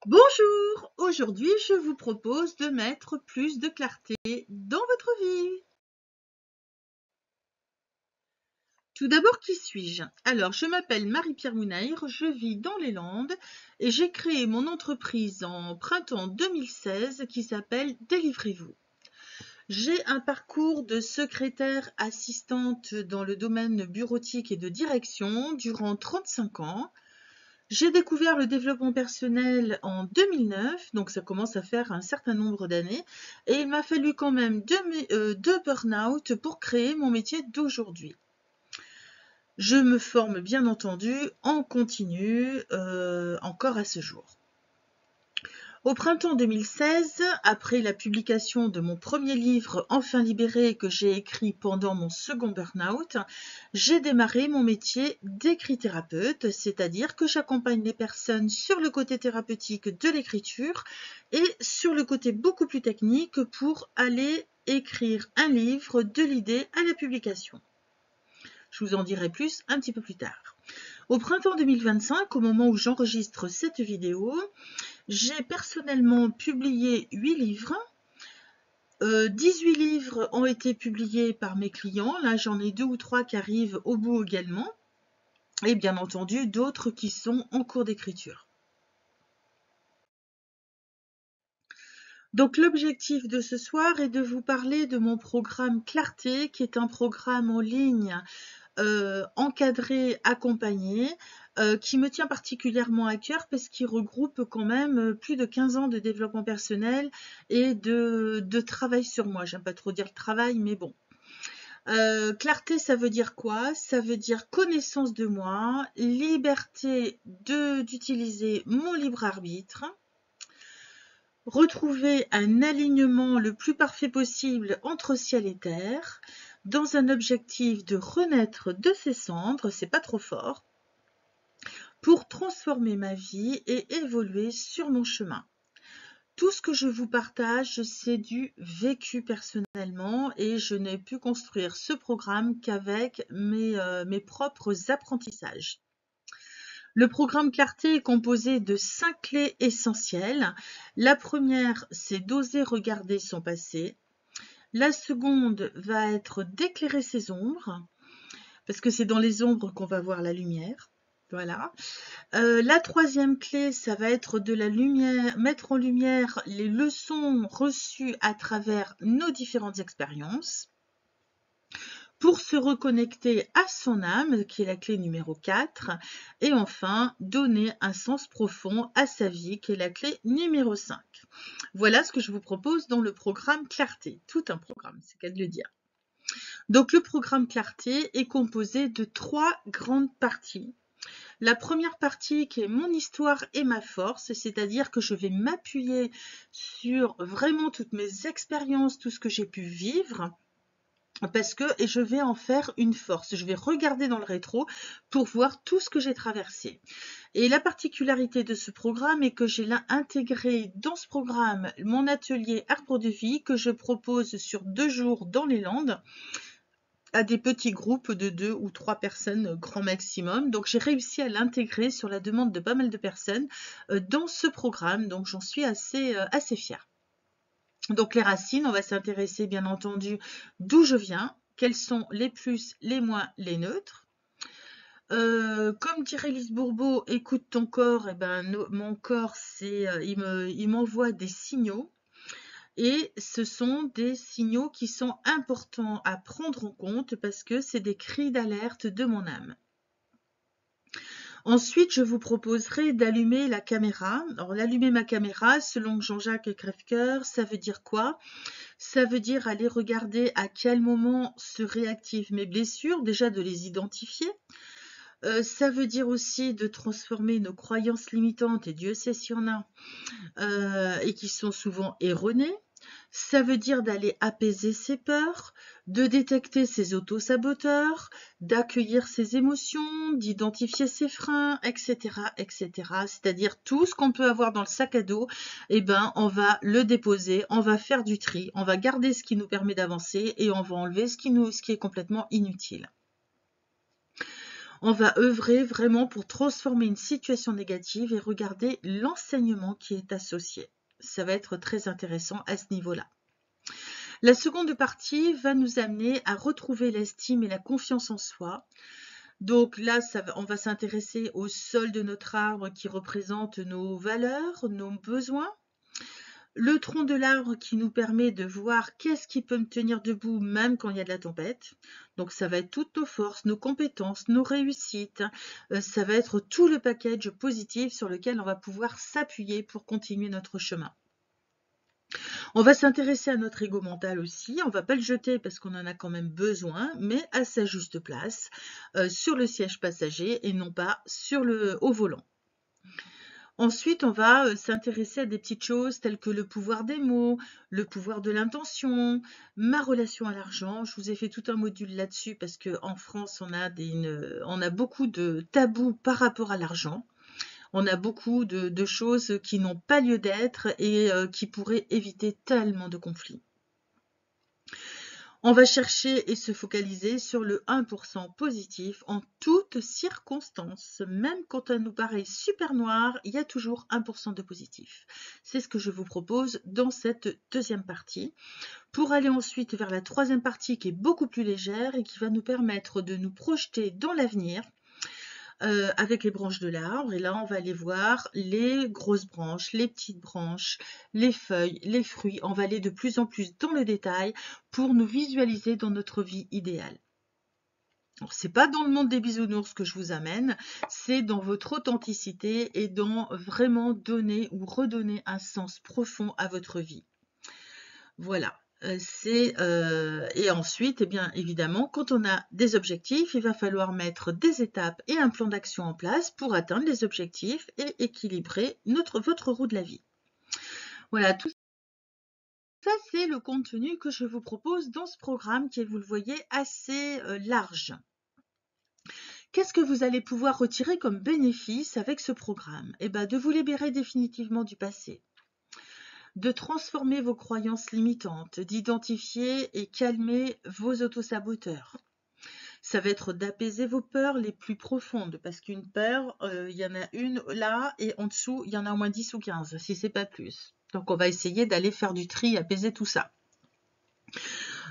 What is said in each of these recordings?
Bonjour, aujourd'hui je vous propose de mettre plus de clarté dans votre vie. Tout d'abord, qui suis-je? Alors, je m'appelle Marie-Pierre Mounaïr, je vis dans les Landes et j'ai créé mon entreprise en printemps 2016 qui s'appelle Délivrez-vous. J'ai un parcours de secrétaire assistante dans le domaine bureautique et de direction durant 35 ans. J'ai découvert le développement personnel en 2009, donc ça commence à faire un certain nombre d'années, et il m'a fallu quand même deux burn-out pour créer mon métier d'aujourd'hui. Je me forme bien entendu en continu encore à ce jour. Au printemps 2016, après la publication de mon premier livre Enfin libéré que j'ai écrit pendant mon second burn-out, j'ai démarré mon métier d'écrit-thérapeute, c'est-à-dire que j'accompagne les personnes sur le côté thérapeutique de l'écriture et sur le côté beaucoup plus technique pour aller écrire un livre de l'idée à la publication. Je vous en dirai plus un petit peu plus tard. Au printemps 2025, au moment où j'enregistre cette vidéo, j'ai personnellement publié 8 livres. 18 livres ont été publiés par mes clients. Là, j'en ai 2 ou 3 qui arrivent au bout également. Et bien entendu, d'autres qui sont en cours d'écriture. Donc, l'objectif de ce soir est de vous parler de mon programme Clarté, qui est un programme en ligne encadré, accompagné, qui me tient particulièrement à cœur parce qu'il regroupe quand même plus de 15 ans de développement personnel et de travail sur moi. J'aime pas trop dire le travail, mais bon. Clarté, ça veut dire quoi? Ça veut dire connaissance de moi, liberté d'utiliser mon libre arbitre, retrouver un alignement le plus parfait possible entre ciel et terre, dans un objectif de renaître de ses cendres, c'est pas trop fort, pour transformer ma vie et évoluer sur mon chemin. Tout ce que je vous partage, c'est du vécu personnellement et je n'ai pu construire ce programme qu'avec mes propres apprentissages. Le programme Clarté est composé de 5 clés essentielles. La première, c'est d'oser regarder son passé. La seconde va être d'éclairer ses ombres, parce que c'est dans les ombres qu'on va voir la lumière. Voilà. La troisième clé, ça va être de la lumière, mettre en lumière les leçons reçues à travers nos différentes expériences pour se reconnecter à son âme, qui est la clé numéro 4, et enfin, donner un sens profond à sa vie, qui est la clé numéro 5. Voilà ce que je vous propose dans le programme Clarté. Tout un programme, c'est qu'à de le dire. Donc, le programme Clarté est composé de 3 grandes parties. La première partie qui est mon histoire et ma force, c'est-à-dire que je vais m'appuyer sur vraiment toutes mes expériences, tout ce que j'ai pu vivre, et je vais en faire une force. Je vais regarder dans le rétro pour voir tout ce que j'ai traversé. Et la particularité de ce programme est que j'ai intégré dans ce programme mon atelier Arbre de vie que je propose sur 2 jours dans les Landes à des petits groupes de 2 ou 3 personnes grand maximum. Donc j'ai réussi à l'intégrer sur la demande de pas mal de personnes dans ce programme. Donc j'en suis assez fière. Donc les racines, on va s'intéresser bien entendu d'où je viens, quels sont les plus, les moins, les neutres. Comme dirait Lise Bourbeau, écoute ton corps, et mon corps, il m'envoie des signaux. Et ce sont des signaux qui sont importants à prendre en compte parce que c'est des cris d'alerte de mon âme. Ensuite, je vous proposerai d'allumer la caméra. Alors, l'allumer ma caméra, selon Jean-Jacques Crèvecoeur, ça veut dire quoi? Ça veut dire aller regarder à quel moment se réactivent mes blessures, déjà de les identifier. Ça veut dire aussi de transformer nos croyances limitantes, et Dieu sait s'il y en a, et qui sont souvent erronées. Ça veut dire d'aller apaiser ses peurs, de détecter ses auto-saboteurs, d'accueillir ses émotions, d'identifier ses freins, etc., etc. C'est-à-dire tout ce qu'on peut avoir dans le sac à dos, on va le déposer, on va faire du tri, on va garder ce qui nous permet d'avancer et on va enlever ce qui est complètement inutile. On va œuvrer vraiment pour transformer une situation négative et regarder l'enseignement qui est associé. Ça va être très intéressant à ce niveau-là. La seconde partie va nous amener à retrouver l'estime et la confiance en soi. Donc là, on va s'intéresser au sol de notre arbre qui représente nos valeurs, nos besoins. Le tronc de l'arbre qui nous permet de voir qu'est-ce qui peut me tenir debout même quand il y a de la tempête. Donc ça va être toutes nos forces, nos compétences, nos réussites. Ça va être tout le package positif sur lequel on va pouvoir s'appuyer pour continuer notre chemin. On va s'intéresser à notre ego mental aussi. On ne va pas le jeter parce qu'on en a quand même besoin, mais à sa juste place, sur le siège passager et non pas au volant. Ensuite, on va s'intéresser à des petites choses telles que le pouvoir des mots, le pouvoir de l'intention, ma relation à l'argent. Je vous ai fait tout un module là-dessus parce qu'en France, on a beaucoup de tabous par rapport à l'argent. On a beaucoup de choses qui n'ont pas lieu d'être et qui pourraient éviter tellement de conflits. On va chercher et se focaliser sur le 1% positif en toutes circonstances. Même quand elle nous paraît super noire, il y a toujours 1% de positif. C'est ce que je vous propose dans cette deuxième partie. Pour aller ensuite vers la troisième partie qui est beaucoup plus légère et qui va nous permettre de nous projeter dans l'avenir. Avec les branches de l'arbre, et là on va aller voir les grosses branches, les petites branches, les feuilles, les fruits. On va aller de plus en plus dans le détail pour nous visualiser dans notre vie idéale. Alors, c'est pas dans le monde des bisounours que je vous amène, c'est dans votre authenticité et dans vraiment donner ou redonner un sens profond à votre vie. Voilà. Et ensuite, eh bien évidemment, quand on a des objectifs, il va falloir mettre des étapes et un plan d'action en place pour atteindre les objectifs et équilibrer votre roue de la vie. Voilà, tout ça, c'est le contenu que je vous propose dans ce programme qui est, vous le voyez, assez large. Qu'est-ce que vous allez pouvoir retirer comme bénéfice avec ce programme? Eh bien, de vous libérer définitivement du passé, de transformer vos croyances limitantes, d'identifier et calmer vos autosaboteurs. Ça va être d'apaiser vos peurs les plus profondes, parce qu'une peur, il y en a une là, et en dessous, il y en a au moins 10 ou 15, si c'est pas plus. Donc on va essayer d'aller faire du tri, apaiser tout ça.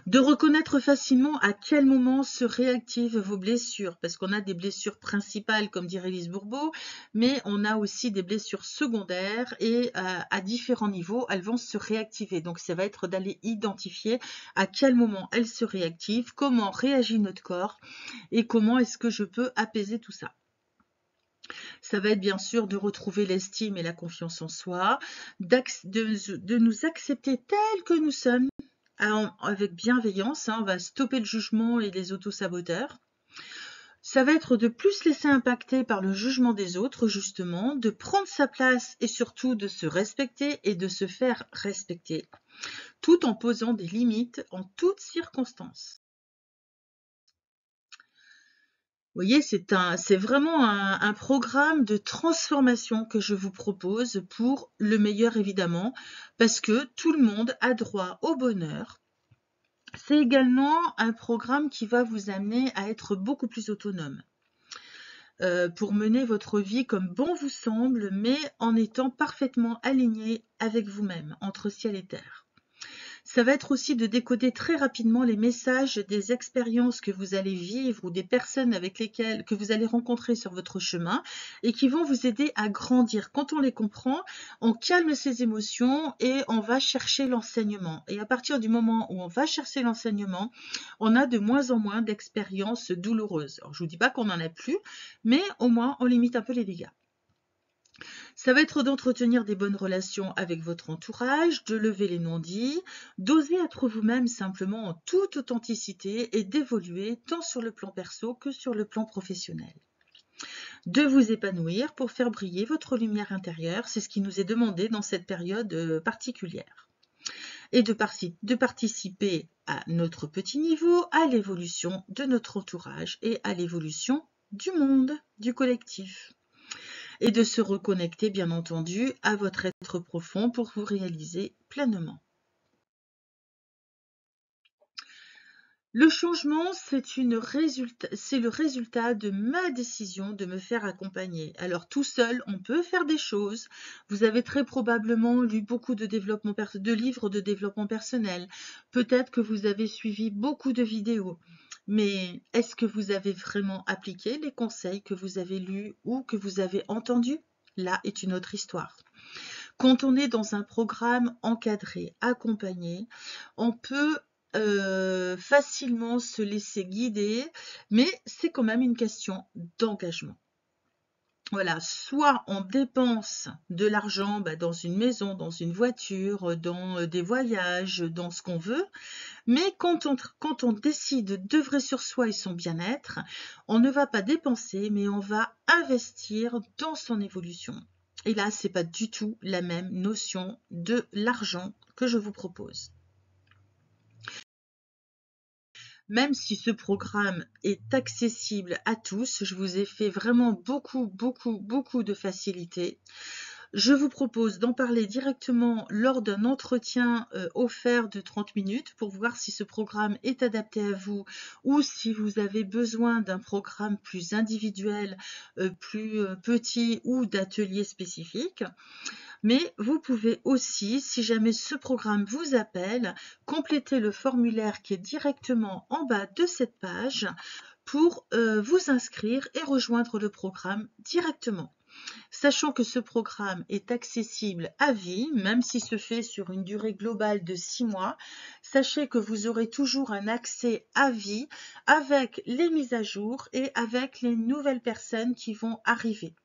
De reconnaître facilement à quel moment se réactivent vos blessures, parce qu'on a des blessures principales, comme dirait Lise Bourbeau, mais on a aussi des blessures secondaires et à différents niveaux, elles vont se réactiver. Donc ça va être d'aller identifier à quel moment elles se réactivent, comment réagit notre corps et comment est-ce que je peux apaiser tout ça. Ça va être bien sûr de retrouver l'estime et la confiance en soi, de nous accepter tels que nous sommes, avec bienveillance, on va stopper le jugement et les autosaboteurs. Ça va être de plus se laisser impacter par le jugement des autres, justement, de prendre sa place et surtout de se respecter et de se faire respecter, tout en posant des limites en toutes circonstances. Vous voyez, c'est vraiment un programme de transformation que je vous propose pour le meilleur évidemment, parce que tout le monde a droit au bonheur. C'est également un programme qui va vous amener à être beaucoup plus autonome pour mener votre vie comme bon vous semble, mais en étant parfaitement aligné avec vous-même, entre ciel et terre. Ça va être aussi de décoder très rapidement les messages des expériences que vous allez vivre ou des personnes avec lesquelles que vous allez rencontrer sur votre chemin et qui vont vous aider à grandir. Quand on les comprend, on calme ses émotions et on va chercher l'enseignement. Et à partir du moment où on va chercher l'enseignement, on a de moins en moins d'expériences douloureuses. Alors, je ne vous dis pas qu'on n'en a plus, mais au moins on limite un peu les dégâts. Ça va être d'entretenir des bonnes relations avec votre entourage, de lever les non-dits, d'oser être vous-même simplement en toute authenticité et d'évoluer tant sur le plan perso que sur le plan professionnel. De vous épanouir pour faire briller votre lumière intérieure, c'est ce qui nous est demandé dans cette période particulière. Et de participer à notre petit niveau à l'évolution de notre entourage et à l'évolution du monde, du collectif. Et de se reconnecter bien entendu à votre être profond pour vous réaliser pleinement. Le changement, c'est le résultat de ma décision de me faire accompagner. Alors tout seul, on peut faire des choses. Vous avez très probablement lu beaucoup de livres de développement personnel. Peut-être que vous avez suivi beaucoup de vidéos. Mais est-ce que vous avez vraiment appliqué les conseils que vous avez lus ou que vous avez entendus? Là est une autre histoire. Quand on est dans un programme encadré, accompagné, on peut facilement se laisser guider, mais c'est quand même une question d'engagement. Voilà, soit on dépense de l'argent dans une maison, dans une voiture, dans des voyages, dans ce qu'on veut, mais quand on décide d'œuvrer sur soi et son bien-être, on ne va pas dépenser, mais on va investir dans son évolution. Et là, c'est pas du tout la même notion de l'argent que je vous propose. Même si ce programme est accessible à tous, je vous ai fait vraiment beaucoup de facilité. Je vous propose d'en parler directement lors d'un entretien offert de 30 minutes pour voir si ce programme est adapté à vous ou si vous avez besoin d'un programme plus individuel, plus petit ou d'ateliers spécifiques. Mais vous pouvez aussi, si jamais ce programme vous appelle, compléter le formulaire qui est directement en bas de cette page pour vous inscrire et rejoindre le programme directement. Sachant que ce programme est accessible à vie, même s'il se fait sur une durée globale de 6 mois, sachez que vous aurez toujours un accès à vie avec les mises à jour et avec les nouvelles personnes qui vont arriver.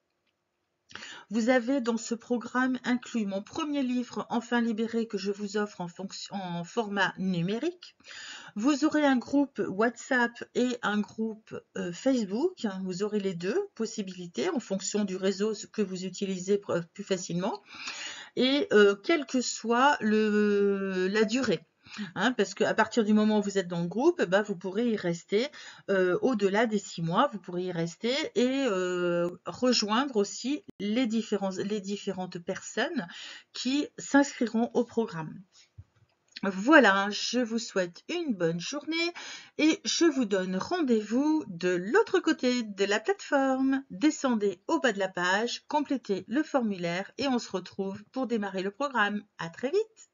Vous avez dans ce programme inclus mon premier livre Enfin libéré que je vous offre en format numérique. Vous aurez un groupe WhatsApp et un groupe Facebook. Vous aurez les deux possibilités en fonction du réseau que vous utilisez plus facilement et quelle que soit la durée. Parce qu'à partir du moment où vous êtes dans le groupe, vous pourrez y rester au-delà des 6 mois, vous pourrez y rester et rejoindre aussi les différentes personnes qui s'inscriront au programme. Voilà, je vous souhaite une bonne journée et je vous donne rendez-vous de l'autre côté de la plateforme. Descendez au bas de la page, complétez le formulaire et on se retrouve pour démarrer le programme. À très vite!